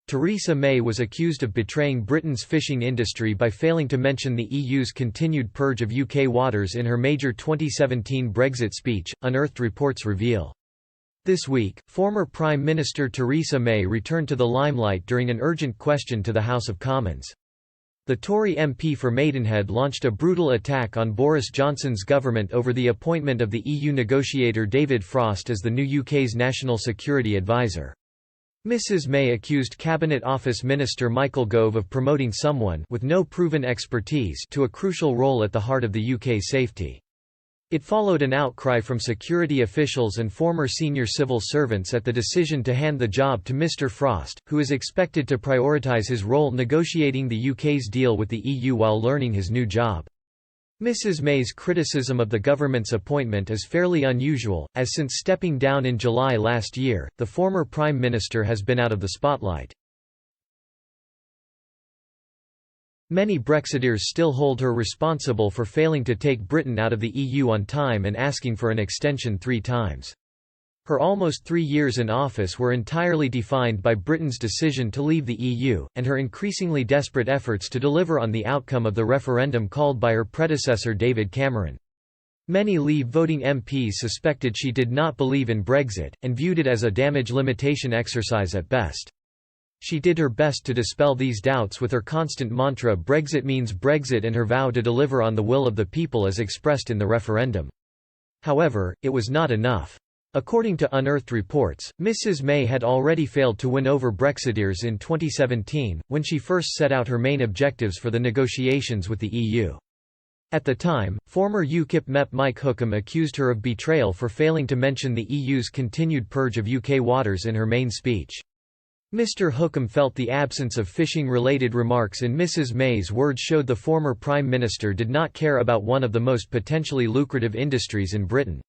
Theresa May was accused of betraying Britain's fishing industry by failing to mention the EU's continued purge of UK waters in her major 2017 Brexit speech, unearthed reports reveal. This week, former Prime Minister Theresa May returned to the limelight during an urgent question to the House of Commons. The Tory MP for Maidenhead launched a brutal attack on Boris Johnson's government over the appointment of the EU negotiator David Frost as the new UK's National Security Advisor. Mrs May accused Cabinet Office Minister Michael Gove of promoting someone with no proven expertise to a crucial role at the heart of the UK's safety. It followed an outcry from security officials and former senior civil servants at the decision to hand the job to Mr Frost, who is expected to prioritise his role negotiating the UK's deal with the EU while learning his new job. Mrs May's criticism of the government's appointment is fairly unusual, as since stepping down in July last year, the former Prime Minister has been out of the spotlight. Many Brexiteers still hold her responsible for failing to take Britain out of the EU on time and asking for an extension 3 times. Her almost 3 years in office were entirely defined by Britain's decision to leave the EU, and her increasingly desperate efforts to deliver on the outcome of the referendum called by her predecessor David Cameron. Many Leave-voting MPs suspected she did not believe in Brexit, and viewed it as a damage limitation exercise at best. She did her best to dispel these doubts with her constant mantra "Brexit means Brexit" and her vow to deliver on the will of the people as expressed in the referendum. However, it was not enough. According to unearthed reports, Mrs May had already failed to win over Brexiteers in 2017, when she first set out her main objectives for the negotiations with the EU. At the time, former UKIP MEP Mike Hookham accused her of betrayal for failing to mention the EU's continued purge of UK waters in her main speech. Mr Hookham felt the absence of fishing-related remarks in Mrs May's words showed the former Prime Minister did not care about one of the most potentially lucrative industries in Britain.